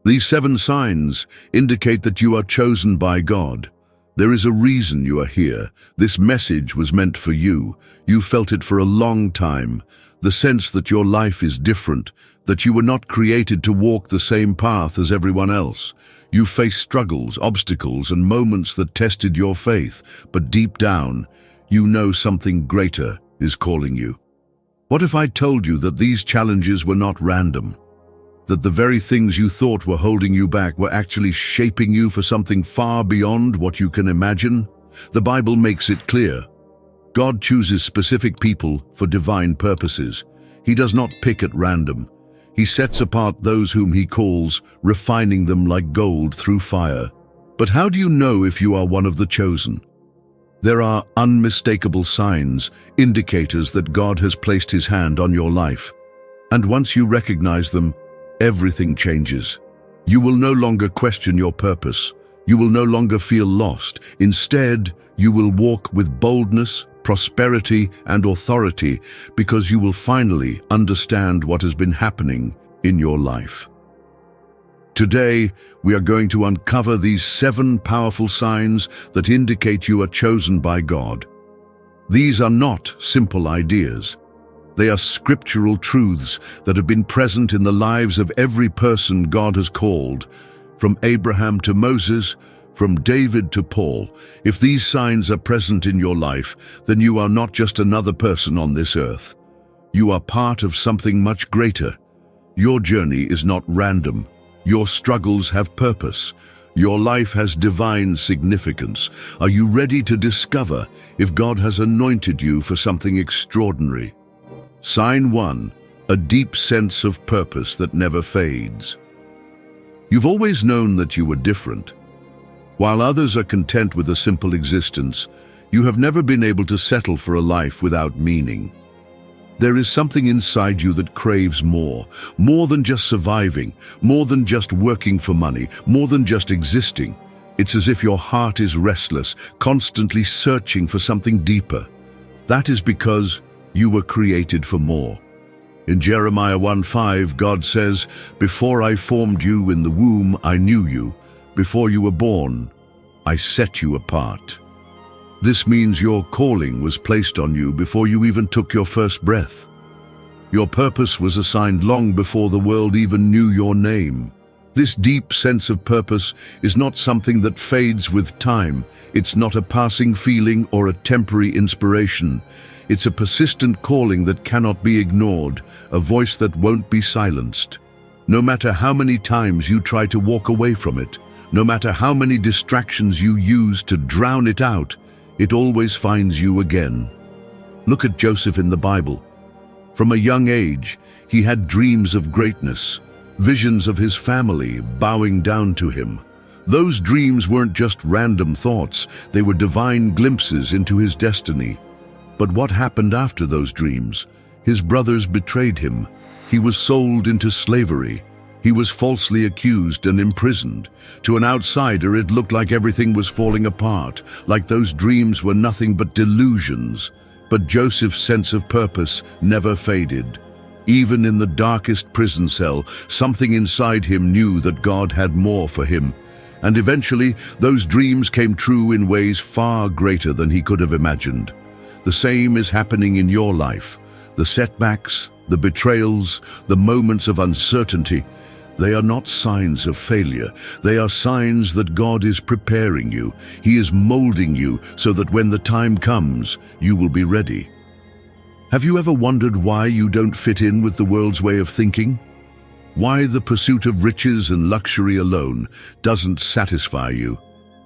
These 7 signs indicate that you are chosen by God. There is a reason you are here. This message was meant for you. You felt it for a long time. The sense that your life is different, that you were not created to walk the same path as everyone else. You faced struggles, obstacles, and moments that tested your faith, but deep down, you know something greater is calling you. What if I told you that these challenges were not random? That the very things you thought were holding you back were actually shaping you for something far beyond what you can imagine? The Bible makes it clear. God chooses specific people for divine purposes. He does not pick at random. He sets apart those whom he calls, refining them like gold through fire. But how do you know if you are one of the chosen? There are unmistakable signs, indicators that God has placed his hand on your life. And once you recognize them, everything changes. You will no longer question your purpose. You will no longer feel lost. Instead, you will walk with boldness, prosperity, and authority because you will finally understand what has been happening in your life. Today, we are going to uncover these 7 powerful signs that indicate you are chosen by God. These are not simple ideas. They are scriptural truths that have been present in the lives of every person God has called, from Abraham to Moses, from David to Paul. If these signs are present in your life, then you are not just another person on this earth. You are part of something much greater. Your journey is not random. Your struggles have purpose. Your life has divine significance. Are you ready to discover if God has anointed you for something extraordinary? Sign 1, a deep sense of purpose that never fades. You've always known that you were different. While others are content with a simple existence, you have never been able to settle for a life without meaning. There is something inside you that craves more than just surviving, more than just working for money, more than just existing. It's as if your heart is restless, constantly searching for something deeper. That is because you were created for more. In Jeremiah 1:5, God says, "Before I formed you in the womb, I knew you. Before you were born, I set you apart." This means your calling was placed on you before you even took your first breath. Your purpose was assigned long before the world even knew your name. This deep sense of purpose is not something that fades with time. It's not a passing feeling or a temporary inspiration. It's a persistent calling that cannot be ignored, a voice that won't be silenced. No matter how many times you try to walk away from it, no matter how many distractions you use to drown it out, it always finds you again. Look at Joseph in the Bible. From a young age, he had dreams of greatness, visions of his family bowing down to him. Those dreams weren't just random thoughts, they were divine glimpses into his destiny. But what happened after those dreams? His brothers betrayed him. He was sold into slavery. He was falsely accused and imprisoned. To an outsider, it looked like everything was falling apart, like those dreams were nothing but delusions. But Joseph's sense of purpose never faded. Even in the darkest prison cell, something inside him knew that God had more for him. And eventually, those dreams came true in ways far greater than he could have imagined. The same is happening in your life. The setbacks, the betrayals, the moments of uncertainty, they are not signs of failure. They are signs that God is preparing you. He is molding you so that when the time comes, you will be ready. Have you ever wondered why you don't fit in with the world's way of thinking? Why the pursuit of riches and luxury alone doesn't satisfy you?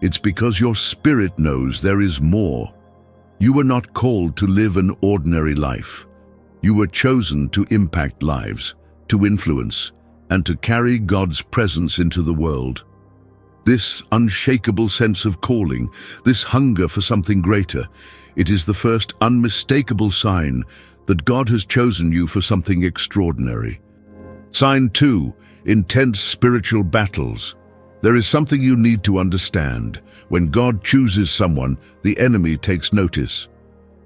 It's because your spirit knows there is more. You were not called to live an ordinary life. You were chosen to impact lives, to influence, and to carry God's presence into the world. This unshakable sense of calling, this hunger for something greater, it is the first unmistakable sign that God has chosen you for something extraordinary. Sign 2, intense spiritual battles. There is something you need to understand. When God chooses someone, the enemy takes notice.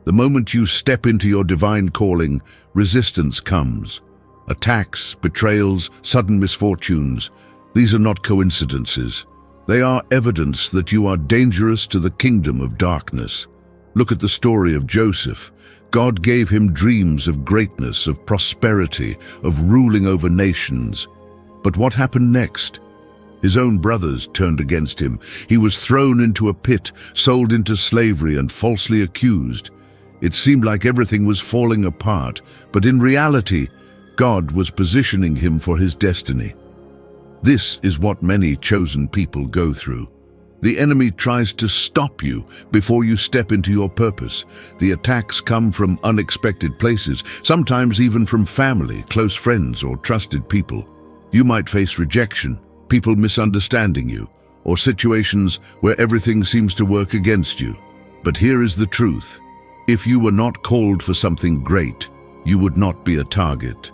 The moment you step into your divine calling, resistance comes. Attacks, betrayals, sudden misfortunes. These are not coincidences. They are evidence that you are dangerous to the kingdom of darkness. Look at the story of Joseph. God gave him dreams of greatness, of prosperity, of ruling over nations. But what happened next? His own brothers turned against him. He was thrown into a pit, sold into slavery, and falsely accused. It seemed like everything was falling apart, but in reality, God was positioning him for his destiny. This is what many chosen people go through. The enemy tries to stop you before you step into your purpose. The attacks come from unexpected places, sometimes even from family, close friends, or trusted people. You might face rejection, people misunderstanding you, or situations where everything seems to work against you. But here is the truth. If you were not called for something great, you would not be a target.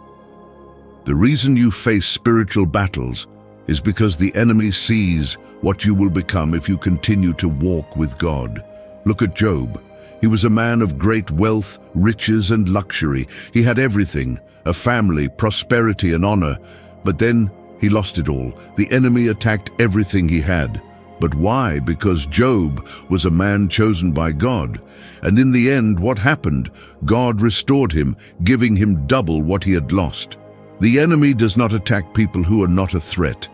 The reason you face spiritual battles is because the enemy sees what you will become if you continue to walk with God. Look at Job. He was a man of great wealth, riches, and luxury. He had everything, a family, prosperity, and honor. But then he lost it all. The enemy attacked everything he had. But why? Because Job was a man chosen by God. And in the end, what happened? God restored him, giving him double what he had lost. The enemy does not attack people who are not a threat.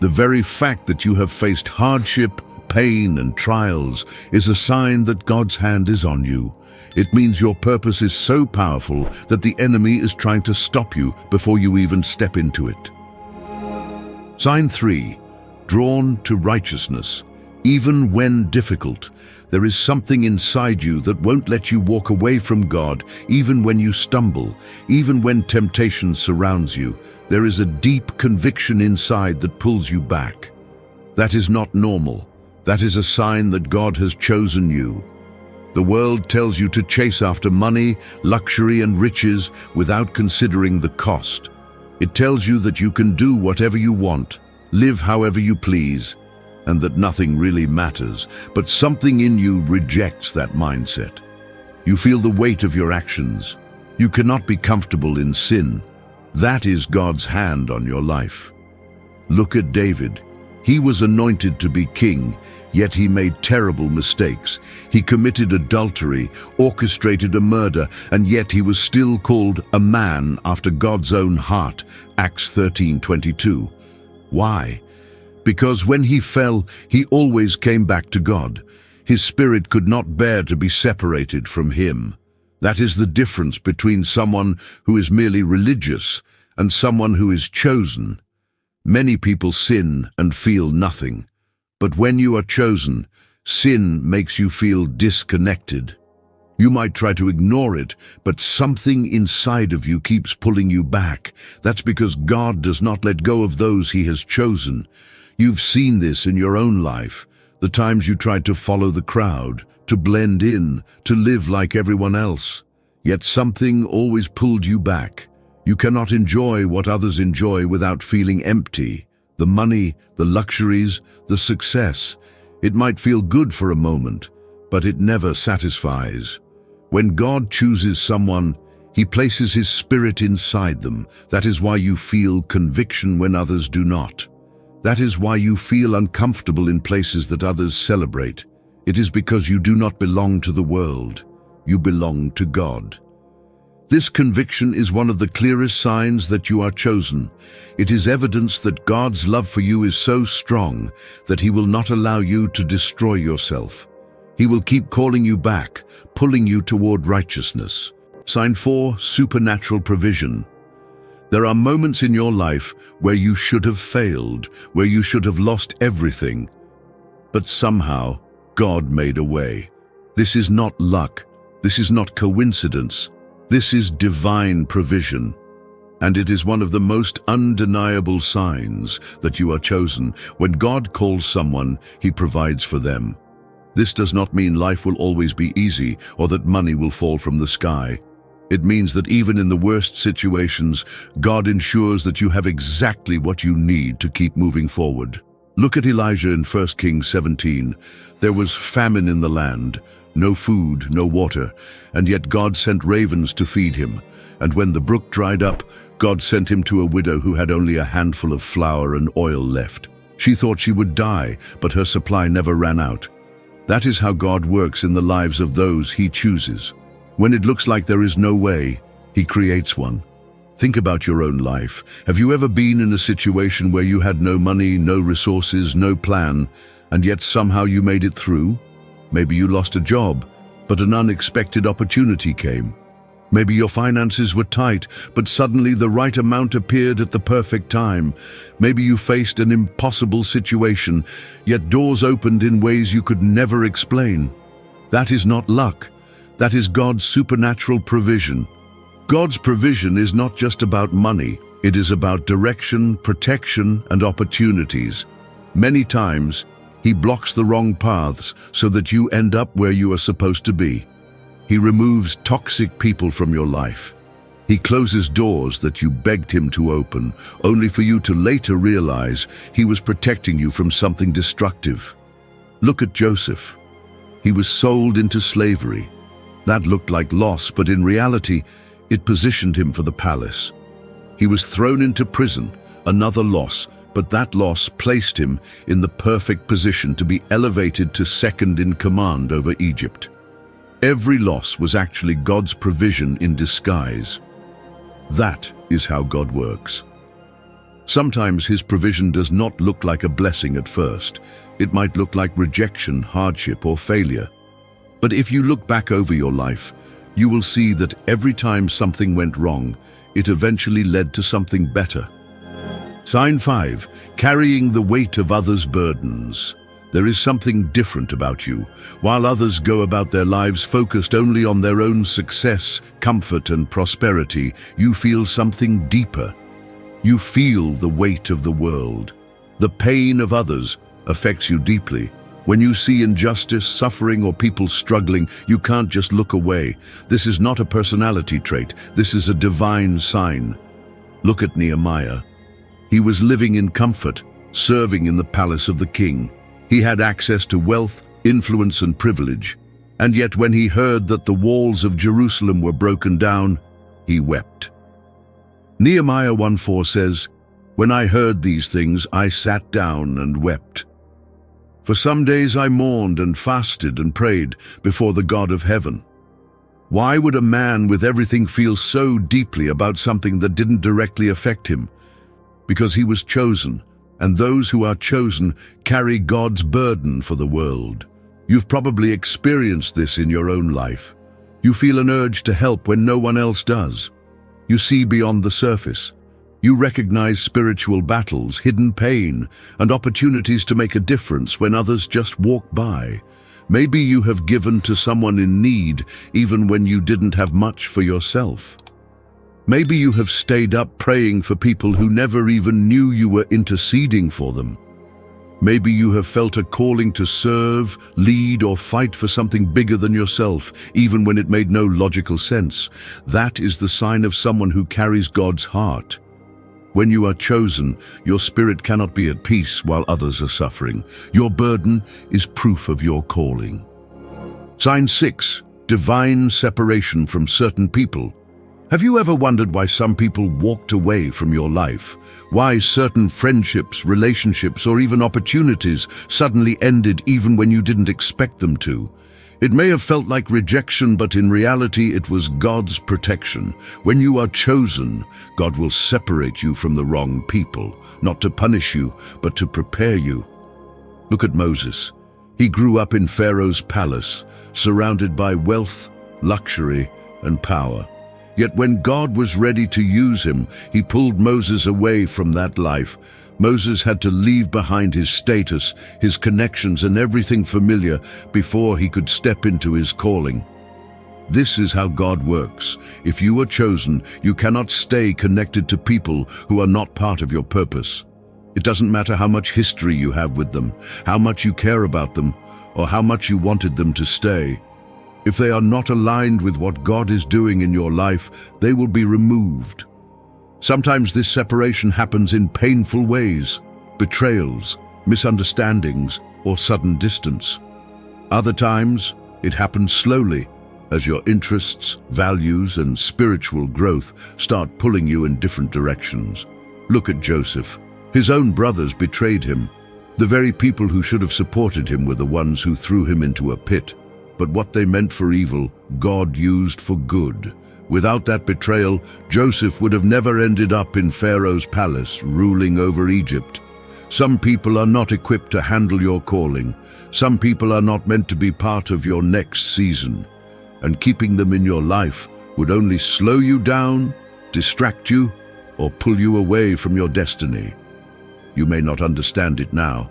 The very fact that you have faced hardship, pain, and trials is a sign that God's hand is on you. It means your purpose is so powerful that the enemy is trying to stop you before you even step into it. Sign 3. Drawn to righteousness. Even when difficult, there is something inside you that won't let you walk away from God, even when you stumble, even when temptation surrounds you. There is a deep conviction inside that pulls you back. That is not normal. That is a sign that God has chosen you. The world tells you to chase after money, luxury, and riches without considering the cost. It tells you that you can do whatever you want, live however you please, and that nothing really matters. But something in you rejects that mindset. You feel the weight of your actions. You cannot be comfortable in sin. That is God's hand on your life. Look at David. He was anointed to be king, yet he made terrible mistakes. He committed adultery, orchestrated a murder, and yet he was still called a man after God's own heart. Acts 13:22. Why? Because when he fell, he always came back to God. His spirit could not bear to be separated from him. That is the difference between someone who is merely religious and someone who is chosen. Many people sin and feel nothing. But when you are chosen, sin makes you feel disconnected. You might try to ignore it, but something inside of you keeps pulling you back. That's because God does not let go of those he has chosen. You've seen this in your own life, the times you tried to follow the crowd, to blend in, to live like everyone else. Yet something always pulled you back. You cannot enjoy what others enjoy without feeling empty. The money, the luxuries, the success. It might feel good for a moment, but it never satisfies. When God chooses someone, he places his spirit inside them. That is why you feel conviction when others do not. That is why you feel uncomfortable in places that others celebrate. It is because you do not belong to the world. You belong to God. This conviction is one of the clearest signs that you are chosen. It is evidence that God's love for you is so strong that he will not allow you to destroy yourself. He will keep calling you back, pulling you toward righteousness. Sign 4, supernatural provision. There are moments in your life where you should have failed, where you should have lost everything. But somehow, God made a way. This is not luck. This is not coincidence. This is divine provision. And it is one of the most undeniable signs that you are chosen. When God calls someone, he provides for them. This does not mean life will always be easy or that money will fall from the sky. It means that even in the worst situations, God ensures that you have exactly what you need to keep moving forward. Look at Elijah in 1 Kings 17. There was famine in the land, no food, no water, and yet God sent ravens to feed him. And when the brook dried up, God sent him to a widow who had only a handful of flour and oil left. She thought she would die, but her supply never ran out. That is how God works in the lives of those He chooses. When it looks like there is no way, He creates one. Think about your own life. Have you ever been in a situation where you had no money, no resources, no plan, and yet somehow you made it through? Maybe you lost a job, but an unexpected opportunity came. Maybe your finances were tight, but suddenly the right amount appeared at the perfect time. Maybe you faced an impossible situation, yet doors opened in ways you could never explain. That is not luck. That is God's supernatural provision. God's provision is not just about money. It is about direction, protection, and opportunities. Many times, He blocks the wrong paths so that you end up where you are supposed to be. He removes toxic people from your life. He closes doors that you begged Him to open, only for you to later realize He was protecting you from something destructive. Look at Joseph. He was sold into slavery. That looked like loss, but in reality, it positioned him for the palace. He was thrown into prison, another loss, but that loss placed him in the perfect position to be elevated to second in command over Egypt. Every loss was actually God's provision in disguise. That is how God works. Sometimes His provision does not look like a blessing at first. It might look like rejection, hardship, or failure. But if you look back over your life, you will see that every time something went wrong, it eventually led to something better. Sign 5, carrying the weight of others' burdens. There is something different about you. While others go about their lives focused only on their own success, comfort, and prosperity, you feel something deeper. You feel the weight of the world. The pain of others affects you deeply. When you see injustice, suffering, or people struggling, you can't just look away. This is not a personality trait. This is a divine sign. Look at Nehemiah. He was living in comfort, serving in the palace of the king. He had access to wealth, influence, and privilege. And yet when he heard that the walls of Jerusalem were broken down, he wept. Nehemiah 1:4 says, "When I heard these things, I sat down and wept. For some days I mourned and fasted and prayed before the God of heaven." Why would a man with everything feel so deeply about something that didn't directly affect him? Because he was chosen, and those who are chosen carry God's burden for the world. You've probably experienced this in your own life. You feel an urge to help when no one else does. You see beyond the surface. You recognize spiritual battles, hidden pain, and opportunities to make a difference when others just walk by. Maybe you have given to someone in need even when you didn't have much for yourself. Maybe you have stayed up praying for people who never even knew you were interceding for them. Maybe you have felt a calling to serve, lead, or fight for something bigger than yourself, even when it made no logical sense. That is the sign of someone who carries God's heart. When you are chosen, your spirit cannot be at peace while others are suffering. Your burden is proof of your calling. Sign 6, divine separation from certain people. Have you ever wondered why some people walked away from your life? Why certain friendships, relationships, or even opportunities suddenly ended even when you didn't expect them to? It may have felt like rejection, but in reality it was God's protection. When you are chosen, God will separate you from the wrong people, not to punish you, but to prepare you. Look at Moses. He grew up in Pharaoh's palace, surrounded by wealth, luxury, and power. Yet when God was ready to use him, He pulled Moses away from that life. Moses had to leave behind his status, his connections, and everything familiar before he could step into his calling. This is how God works. If you are chosen, you cannot stay connected to people who are not part of your purpose. It doesn't matter how much history you have with them, how much you care about them, or how much you wanted them to stay. If they are not aligned with what God is doing in your life, they will be removed. Sometimes this separation happens in painful ways: betrayals, misunderstandings, or sudden distance. Other times, it happens slowly, as your interests, values, and spiritual growth start pulling you in different directions. Look at Joseph. His own brothers betrayed him. The very people who should have supported him were the ones who threw him into a pit. But what they meant for evil, God used for good. Without that betrayal, Joseph would have never ended up in Pharaoh's palace, ruling over Egypt. Some people are not equipped to handle your calling. Some people are not meant to be part of your next season. And keeping them in your life would only slow you down, distract you, or pull you away from your destiny. You may not understand it now,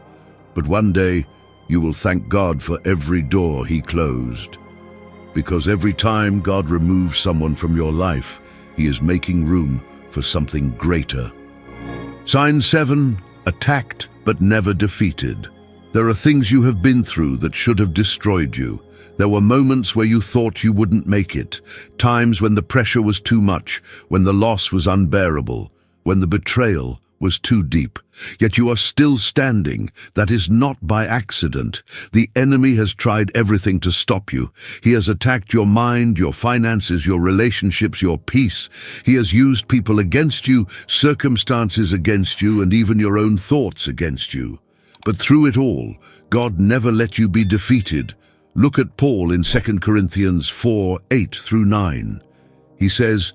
but one day you will thank God for every door He closed. Because every time God removes someone from your life, He is making room for something greater. Sign 7, attacked but never defeated. There are things you have been through that should have destroyed you. There were moments where you thought you wouldn't make it, times when the pressure was too much, when the loss was unbearable, when the betrayal was too deep. Yet you are still standing. That is not by accident. The enemy has tried everything to stop you. He has attacked your mind, your finances, your relationships, your peace. He has used people against you, circumstances against you, and even your own thoughts against you. But through it all, God never let you be defeated. Look at Paul in 2 Corinthians 4:8-9. He says,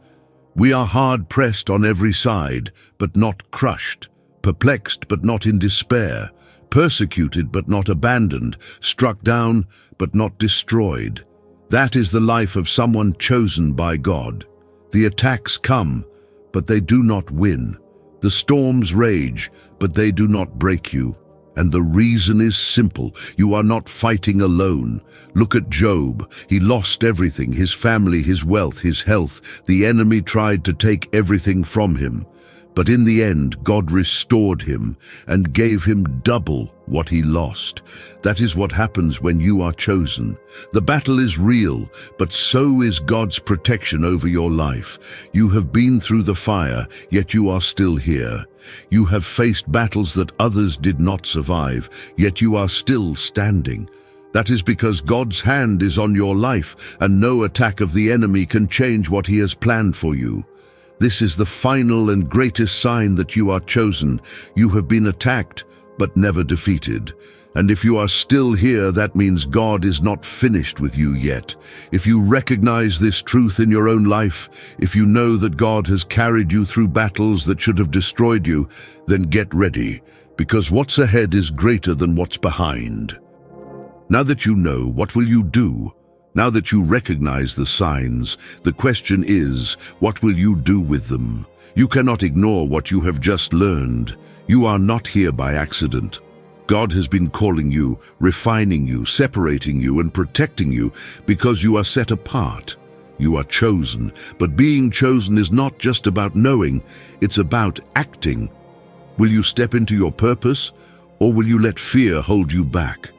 "We are hard-pressed on every side, but not crushed, perplexed but not in despair, persecuted but not abandoned, struck down but not destroyed." That is the life of someone chosen by God. The attacks come, but they do not win. The storms rage, but they do not break you. And the reason is simple. You are not fighting alone. Look at Job. He lost everything, his family, his wealth, his health. The enemy tried to take everything from him. But in the end, God restored him and gave him double what he lost. That is what happens when you are chosen. The battle is real, but so is God's protection over your life. You have been through the fire, yet you are still here. You have faced battles that others did not survive, yet you are still standing. That is because God's hand is on your life, and no attack of the enemy can change what He has planned for you. This is the final and greatest sign that you are chosen. You have been attacked, but never defeated. And if you are still here, that means God is not finished with you yet. If you recognize this truth in your own life, if you know that God has carried you through battles that should have destroyed you, then get ready, because what's ahead is greater than what's behind. Now that you know, what will you do? Now that you recognize the signs, the question is, what will you do with them? You cannot ignore what you have just learned. You are not here by accident. God has been calling you, refining you, separating you, and protecting you because you are set apart. You are chosen, but being chosen is not just about knowing, it's about acting. Will you step into your purpose, or will you let fear hold you back?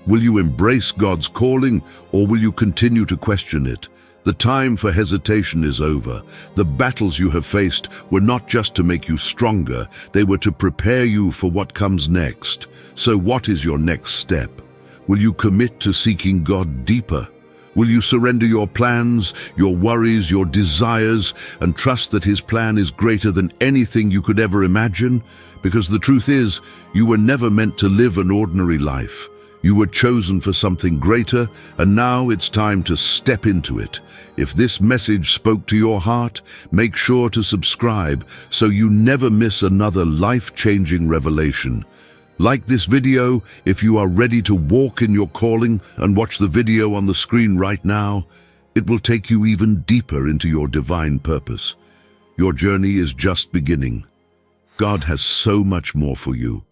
Will you embrace God's calling, or will you continue to question it? The time for hesitation is over. The battles you have faced were not just to make you stronger, they were to prepare you for what comes next. So what is your next step? Will you commit to seeking God deeper? Will you surrender your plans, your worries, your desires, and trust that His plan is greater than anything you could ever imagine? Because the truth is, you were never meant to live an ordinary life. You were chosen for something greater, and now it's time to step into it. If this message spoke to your heart, make sure to subscribe so you never miss another life-changing revelation. Like this video if you are ready to walk in your calling, and watch the video on the screen right now. It will take you even deeper into your divine purpose. Your journey is just beginning. God has so much more for you.